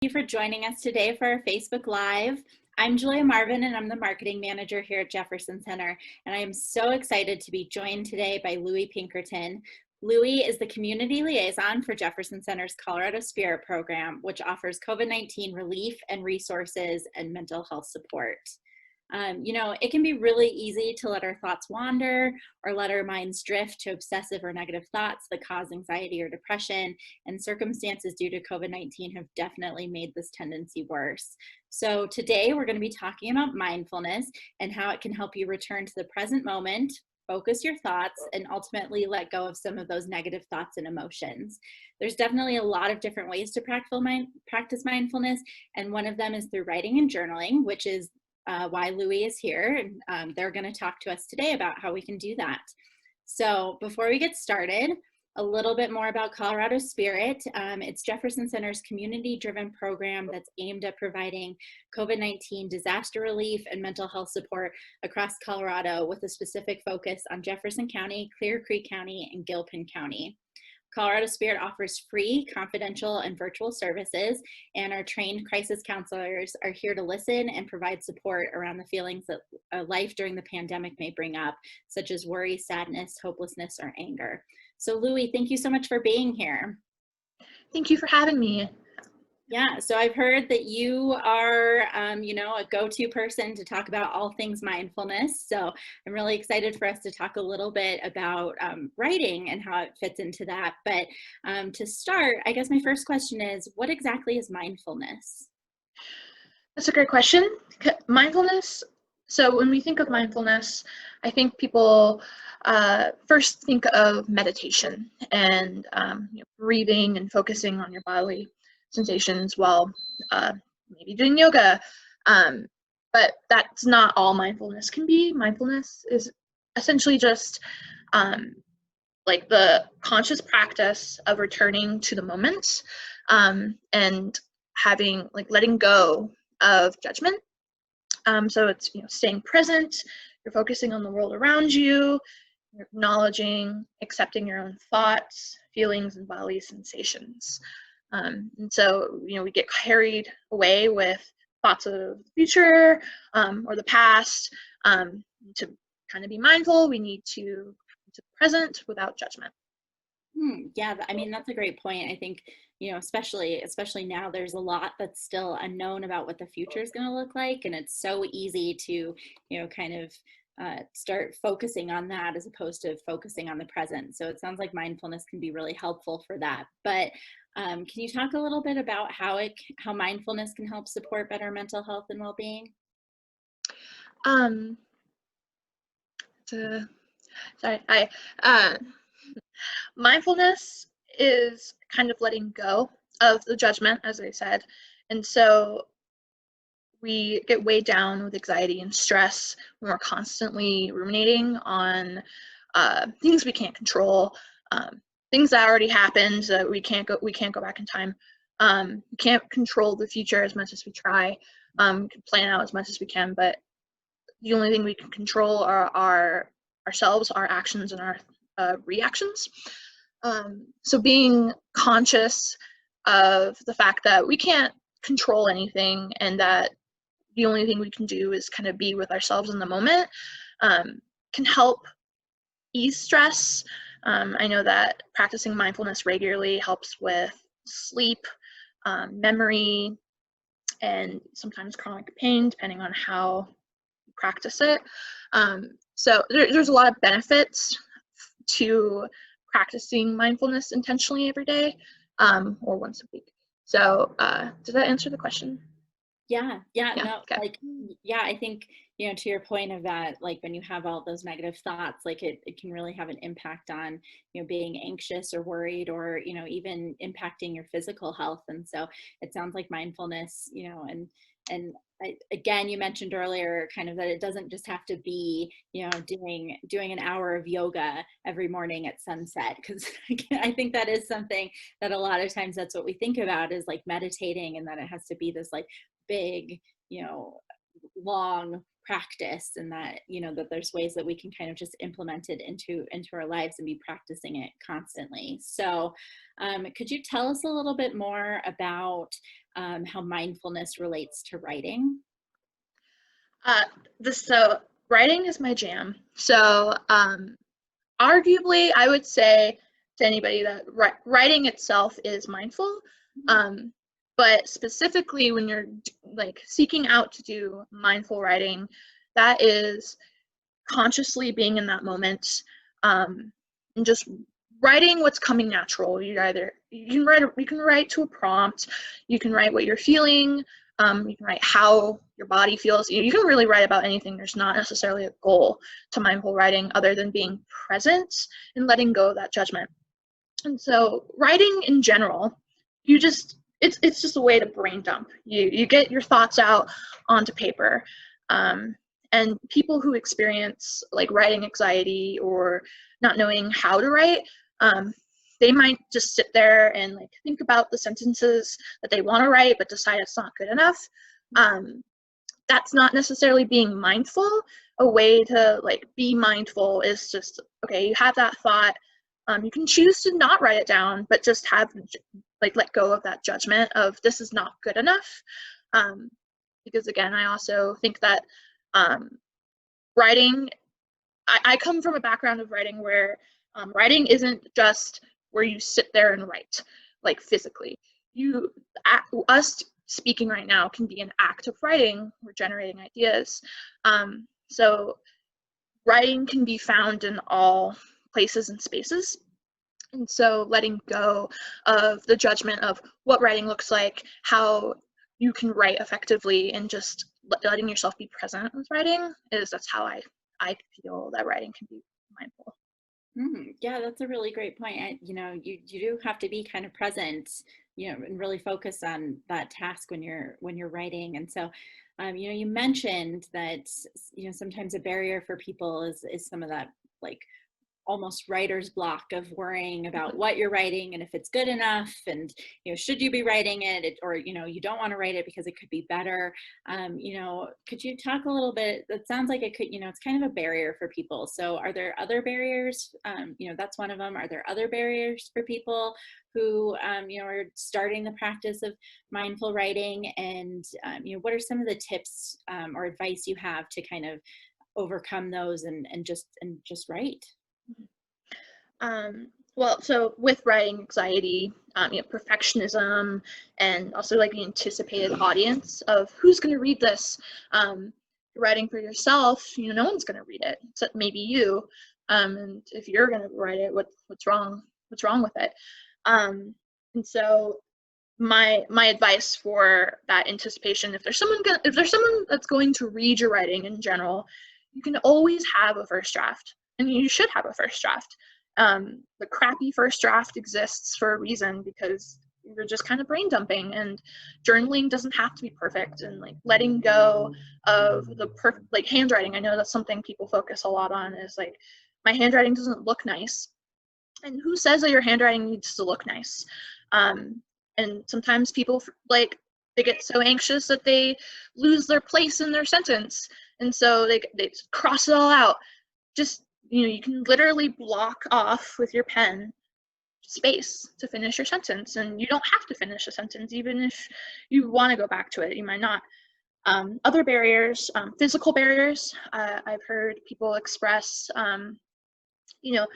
you for joining us today for our Facebook Live. I'm Julia Marvin, and I'm the marketing manager here at Jefferson Center, and I am so excited to be joined today by Louie Pinkerton. Louie is the community liaison for Jefferson Center's Colorado Spirit program, which offers COVID-19 relief and resources and mental health support. It can be really easy to let our thoughts wander or let our minds drift to obsessive or negative thoughts that cause anxiety or depression, and circumstances due to COVID-19 have definitely made this tendency worse. So today we're going to be talking about mindfulness and how it can help you return to the present moment, focus your thoughts, and ultimately let go of some of those negative thoughts and emotions. There's definitely a lot of different ways to practice mindfulness, and one of them is through writing and journaling, which is why Louie is here, and they're going to talk to us today about how we can do that. So before we get started, a little bit more about Colorado Spirit. It's Jefferson Center's community-driven program that's aimed at providing COVID-19 disaster relief and mental health support across Colorado, with a specific focus on Jefferson County, Clear Creek County, and Gilpin County. Colorado Spirit offers free, confidential, and virtual services, and our trained crisis counselors are here to listen and provide support around the feelings that life during the pandemic may bring up, such as worry, sadness, hopelessness, or anger. So Louie, thank you so much for being here. Thank you for having me. Yeah, so I've heard that you are, a go-to person to talk about all things mindfulness. So I'm really excited for us to talk a little bit about writing and how it fits into that. But to start, I guess my first question is, what exactly is mindfulness? That's a great question. Mindfulness. So when we think of mindfulness, I think people first think of meditation and breathing and focusing on your bodily sensations while maybe doing yoga, but that's not all mindfulness can be. Mindfulness is essentially just like the conscious practice of returning to the moment and having letting go of judgment. So it's staying present. You're focusing on the world around you. You're acknowledging, accepting your own thoughts, feelings, and bodily sensations. And so, we get carried away with thoughts of the future or the past. To kind of be mindful, we need to be present without judgment. Yeah, I mean, that's a great point. I think, especially now, there's a lot that's still unknown about what the future is going to look like. And it's so easy to, start focusing on that as opposed to focusing on the present. So it sounds like mindfulness can be really helpful for that. But can you talk a little bit about how mindfulness can help support better mental health and well-being? Mindfulness is kind of letting go of the judgment, as I said, and so we get weighed down with anxiety and stress when we're constantly ruminating on things we can't control, things that already happened that we can't go back in time. We can't control the future as much as we try. We can plan out as much as we can, but the only thing we can control are ourselves, our actions, and our reactions. So being conscious of the fact that we can't control anything and that the only thing we can do is kind of be with ourselves in the moment can help ease stress. I know that practicing mindfulness regularly helps with sleep, memory, and sometimes chronic pain, depending on how you practice it. So there's a lot of benefits to practicing mindfulness intentionally every day or once a week. So does that answer the question? Yeah, no, Okay. I think, to your point of that, when you have all those negative thoughts, it can really have an impact on, being anxious or worried or, even impacting your physical health. And so it sounds like mindfulness, again, you mentioned earlier kind of that it doesn't just have to be, doing an hour of yoga every morning at sunset, because I think that is something that a lot of times that's what we think about is meditating, and that it has to be this big, long practice, and that, you know, that there's ways that we can kind of just implement it into our lives and be practicing it constantly. So could you tell us a little bit more about how mindfulness relates to writing? Uh, so writing is my jam. So arguably, I would say to anybody that writing itself is mindful. Um, but specifically when you're like seeking out to do mindful writing, that is consciously being in that moment, and just writing what's coming natural. You can write to a prompt, you can write what you're feeling, you can write how your body feels. You can really write about anything. There's not necessarily a goal to mindful writing other than being present and letting go of that judgment. And so writing in general, it's just a way to brain dump. You get your thoughts out onto paper. Um, and people who experience like writing anxiety or not knowing how to write, they might just sit there and like think about the sentences that they want to write but decide it's not good enough. That's not necessarily being mindful. A way to like be mindful is just, okay, you have that thought. You can choose to not write it down, but just have like let go of that judgment of this is not good enough. Because again, I also think that writing, I come from a background of writing where writing isn't just where you sit there and write, like physically. Us speaking right now can be an act of writing. We're generating ideas. So writing can be found in all places and spaces. And so letting go of the judgment of what writing looks like, how you can write effectively, and just letting yourself be present with writing that's how I feel that writing can be mindful. Yeah, that's a really great point. You know, you do have to be kind of present, you know, and really focus on that task when you're writing. And so, you know, you mentioned that, you know, sometimes a barrier for people is some of that, like, almost writer's block of worrying about what you're writing and if it's good enough, and, you know, should you be writing it, or, you know, you don't want to write it because it could be better. You know, could you talk a little bit? That sounds like it could, you know, it's kind of a barrier for people. So are there other barriers? You know, that's one of them. Are there other barriers for people who, you know, are starting the practice of mindful writing? And, you know, what are some of the tips or advice you have to kind of overcome those and just write? Um, well, so with writing anxiety, perfectionism, and also like the anticipated audience of who's going to read this. Writing for yourself, you know, no one's going to read it except maybe you. And if you're going to write it, what's wrong? What's wrong with it? And so my advice for that anticipation, if there's someone that's going to read your writing in general, you can always have a first draft, and you should have a first draft. The crappy first draft exists for a reason, because you're just kind of brain dumping, and journaling doesn't have to be perfect, and like letting go of the perfect, like handwriting. I know that's something people focus a lot on, is like, my handwriting doesn't look nice. And who says that your handwriting needs to look nice? Um, and sometimes people like, they get so anxious that they lose their place in their sentence, and so they cross it all out. Just, you know, you can literally block off with your pen space to finish your sentence, and you don't have to finish a sentence. Even if you want to go back to it, you might not. Other barriers, physical barriers. I've heard people express, you know,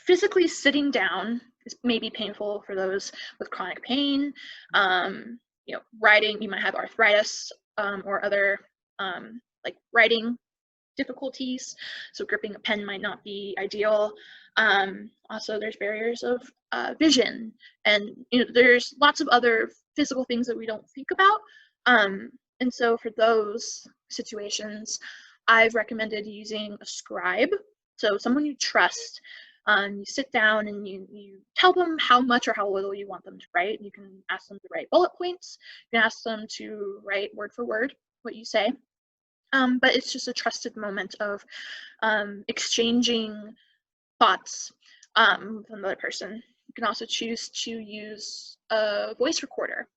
physically sitting down is maybe painful for those with chronic pain. You know, writing, you might have arthritis, or other like writing difficulties, so gripping a pen might not be ideal. Also, there's barriers of vision, and, you know, there's lots of other physical things that we don't think about. And so for those situations, I've recommended using a scribe, so someone you trust. You sit down and you tell them how much or how little you want them to write. You can ask them to write bullet points. You can ask them to write word for word what you say. But it's just a trusted moment of exchanging thoughts with another person. You can also choose to use a voice recorder.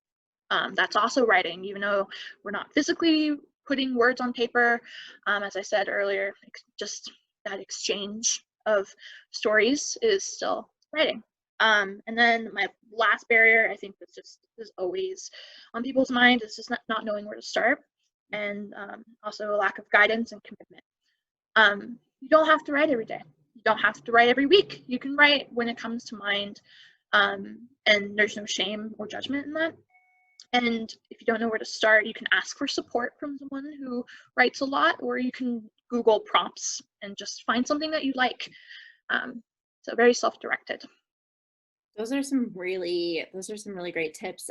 That's also writing, even though we're not physically putting words on paper. As I said earlier, just that exchange of stories is still writing. And then my last barrier, I think that's just is always on people's mind, is just not knowing where to start, and also a lack of guidance and commitment. You don't have to write every day. You don't have to write every week. You can write when it comes to mind, and there's no shame or judgment in that. And if you don't know where to start, you can ask for support from someone who writes a lot, or you can Google prompts and just find something that you like. So very self-directed. Those are some really great tips.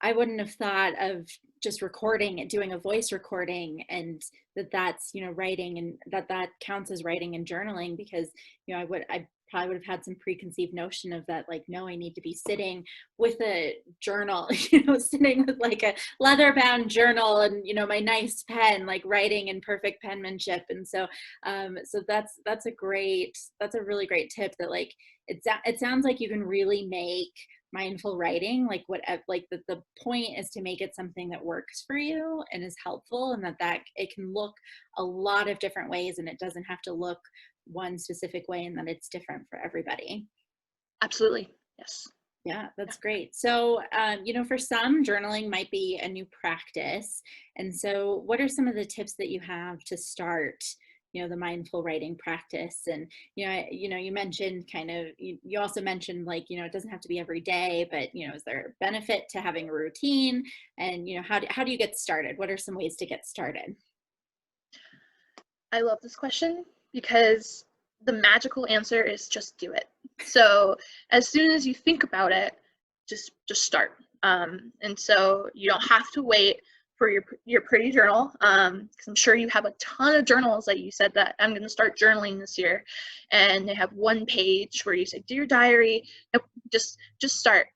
I wouldn't have thought of just recording it, doing a voice recording, and that's, writing, and that counts as writing and journaling, because, I probably would have had some preconceived notion of that, like, no, I need to be sitting with a journal, sitting with like a leather bound journal and, my nice pen, like writing in perfect penmanship. And so, that's a really great tip, that like, it sounds like you can really make mindful writing, like the point is to make it something that works for you and is helpful, and that it can look a lot of different ways, and it doesn't have to look one specific way, and that it's different for everybody. Absolutely. Yes. Yeah, that's great. So, for some, journaling might be a new practice. And so what are some of the tips that you have to start, the mindful writing practice? And, you mentioned you also mentioned, like, it doesn't have to be every day, but, is there a benefit to having a routine? And, how do you get started? What are some ways to get started? I love this question because the magical answer is just do it. So as soon as you think about it, just start. And so you don't have to wait for your pretty journal, because I'm sure you have a ton of journals that you said that I'm going to start journaling this year, and they have one page where you say do your diary. Nope, just start.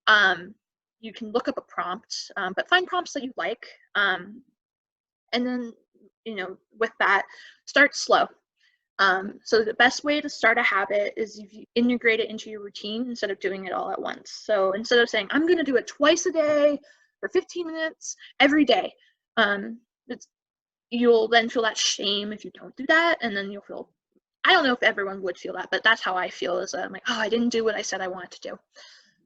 You can look up a prompt, but find prompts that you like, and then with that, start slow. So the best way to start a habit is if you integrate it into your routine instead of doing it all at once. So instead of saying, I'm going to do it twice a day for 15 minutes every day, you'll then feel that shame if you don't do that. And then you'll feel, I don't know if everyone would feel that, but that's how I feel, is I'm like, oh, I didn't do what I said I wanted to do.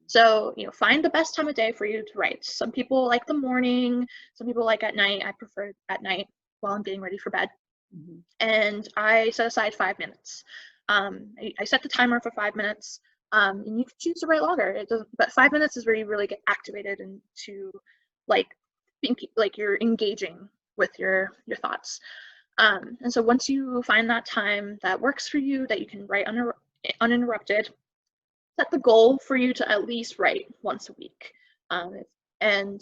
So, find the best time of day for you to write. Some people like the morning, some people like at night. I prefer at night while I'm getting ready for bed. Mm-hmm. And I set aside 5 minutes. I set the timer for 5 minutes, and you can choose to write longer. It doesn't, but 5 minutes is where you really get activated into think like you're engaging with your thoughts. And so once you find that time that works for you, that you can write uninterrupted, set the goal for you to at least write once a week. And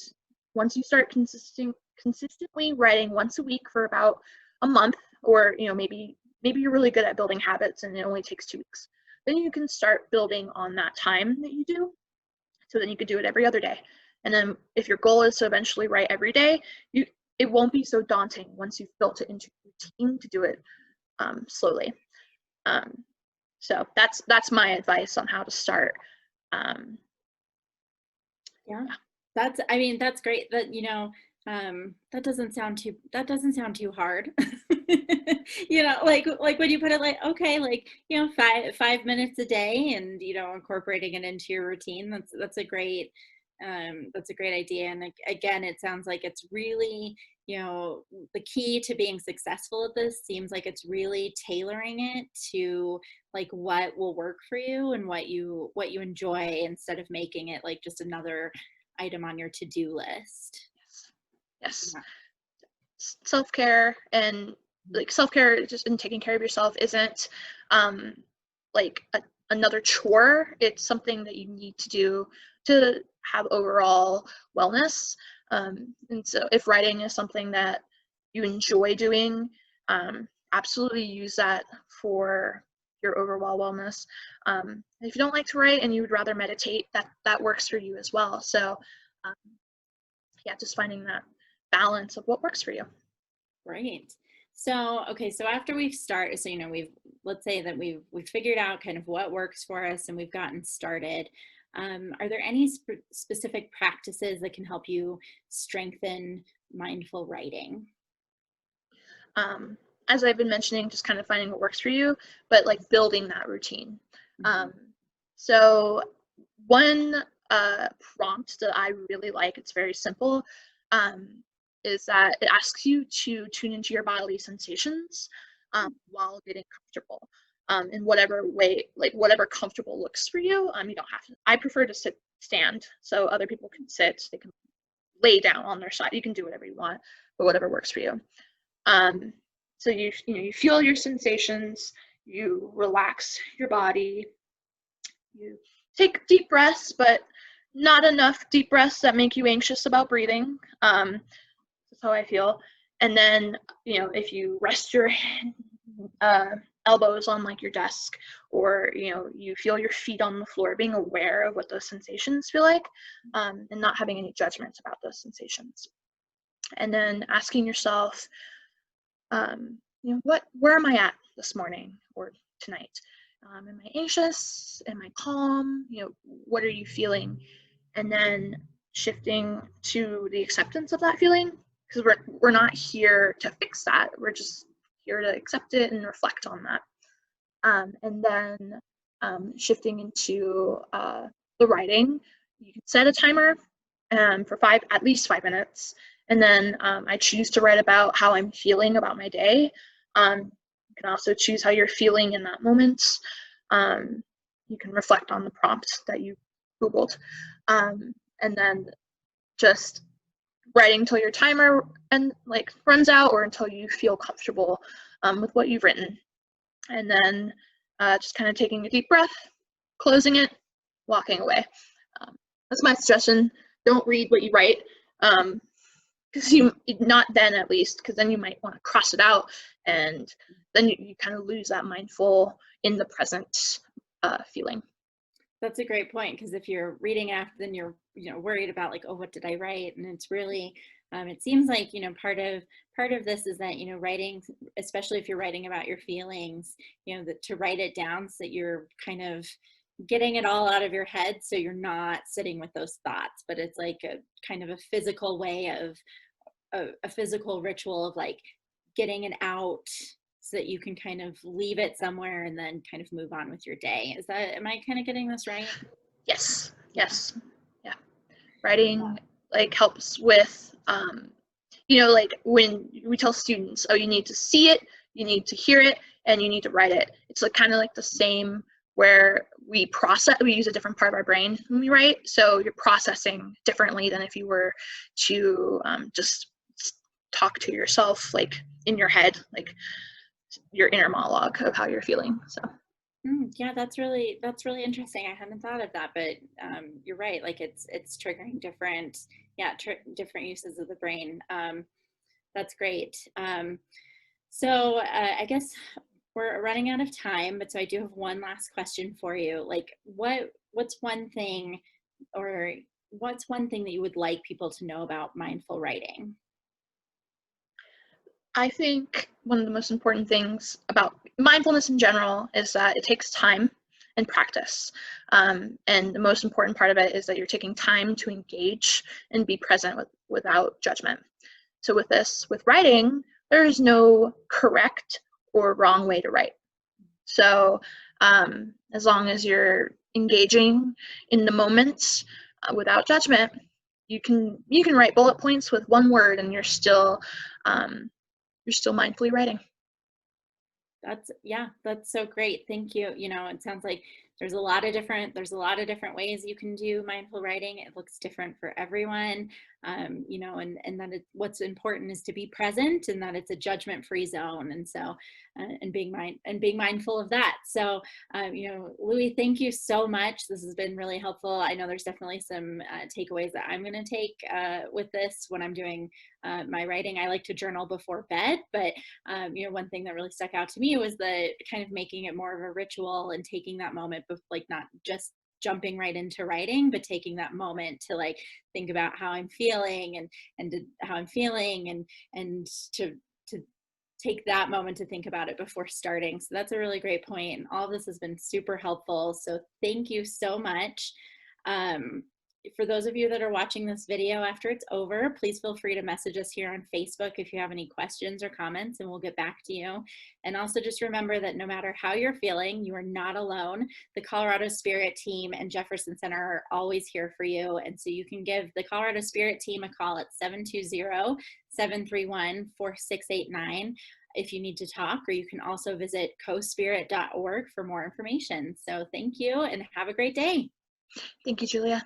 once you start consistently writing once a week for about a month, or maybe you're really good at building habits and it only takes 2 weeks, then you can start building on that time that you do. So then you could do it every other day. And then if your goal is to eventually write every day, it won't be so daunting once you've built it into routine to do it slowly. So that's my advice on how to start. Yeah, that's great. That, that doesn't sound too hard. Like when you put it, like, okay, like, 5 minutes a day, and, incorporating it into your routine. That's a great idea. And again, it sounds like it's really, the key to being successful at this seems like it's really tailoring it to, like, what will work for you and what you enjoy, instead of making it like just another item on your to-do list. Yes. Yeah. Self-care, and self-care just in taking care of yourself isn't like another chore. It's something that you need to do to have overall wellness. And so if writing is something that you enjoy doing, absolutely use that for your overall wellness. If you don't like to write and you would rather meditate, that works for you as well. So yeah, just finding that balance of what works for you. Right. So, okay, so after we've started, let's say that we've figured out kind of what works for us, and we've gotten started. Are there any specific practices that can help you strengthen mindful writing? As I've been mentioning, just kind of finding what works for you, but like building that routine. Mhm. So one prompt that I really like, it's very simple, is that it asks you to tune into your bodily sensations while getting comfortable. In whatever way, like whatever comfortable looks for you. You don't have to. I prefer to stand, so other people can sit. They can lay down on their side. You can do whatever you want, but whatever works for you. Um, so you feel your sensations, you relax your body, you take deep breaths, but not enough deep breaths that make you anxious about breathing. That's how I feel. And then, if you rest your elbows on like your desk, or you feel your feet on the floor, being aware of what those sensations feel like, and not having any judgments about those sensations. And then asking yourself, where am I at this morning or tonight? Am I anxious? Am I calm? What are you feeling? And then shifting to the acceptance of that feeling, because we're not here to fix that. We're just here to accept it and reflect on that. And then shifting into the writing, you can set a timer for at least 5 minutes, and then I choose to write about how I'm feeling about my day. You can also choose how you're feeling in that moment. You can reflect on the prompt that you Googled, and then just writing until your timer runs out, or until you feel comfortable with what you've written. And then just kind of taking a deep breath, closing it, walking away. That's my suggestion. Don't read what you write, because not then, at least, because then you might want to cross it out, and then you kind of lose that mindful in the present feeling. That's a great point, because if you're reading after, then you're worried about like, oh, what did I write? And it's really it seems like part of this is that writing, especially if you're writing about your feelings, that to write it down so that you're kind of getting it all out of your head, so you're not sitting with those thoughts. But it's like a kind of a physical way of a physical ritual of like getting it out, so that you can kind of leave it somewhere and then kind of move on with your day. Am I kind of getting this right? Yes. Yeah. Yes. Yeah. Writing helps with like when we tell students, oh, you need to see it, you need to hear it, and you need to write it. It's kind of like the same, where we use a different part of our brain when we write. So you're processing differently than if you were to just talk to yourself in your head, your inner monologue of how you're feeling. So Yeah, that's really interesting. I hadn't thought of that, but you're right. Like it's triggering different uses of the brain. That's great. So I guess we're running out of time, but so I do have one last question for you. Like, what's one thing, or what's one thing that you would like people to know about mindful writing? I think one of the most important things about mindfulness in general is that it takes time and practice. And the most important part of it is that you're taking time to engage and be present without judgment. So with writing, there is no correct or wrong way to write. So as long as you're engaging in the moments without judgment, you can write bullet points with one word, and you're still mindfully writing. That's so great. Thank you. It sounds like there's a lot of different ways you can do mindful writing. It looks different for everyone. And that what's important is to be present, and that it's a judgment-free zone. And so, and being mindful of that. So, Louie, thank you so much. This has been really helpful. I know there's definitely some takeaways that I'm going to take with this when I'm doing my writing. I like to journal before bed, but one thing that really stuck out to me was the kind of making it more of a ritual, and taking that moment, not just jumping right into writing, but taking that moment to think about how I'm feeling, and to take that moment to think about it before starting. So that's a really great point. And all of this has been super helpful. So thank you so much. For those of you that are watching this video after it's over, please feel free to message us here on Facebook if you have any questions or comments, and we'll get back to you. And also just remember that no matter how you're feeling, you are not alone. The Colorado Spirit team and Jefferson Center are always here for you. And so you can give the Colorado Spirit team a call at 720-731-4689 if you need to talk, or you can also visit cospirit.org for more information. So thank you and have a great day. Thank you, Julia.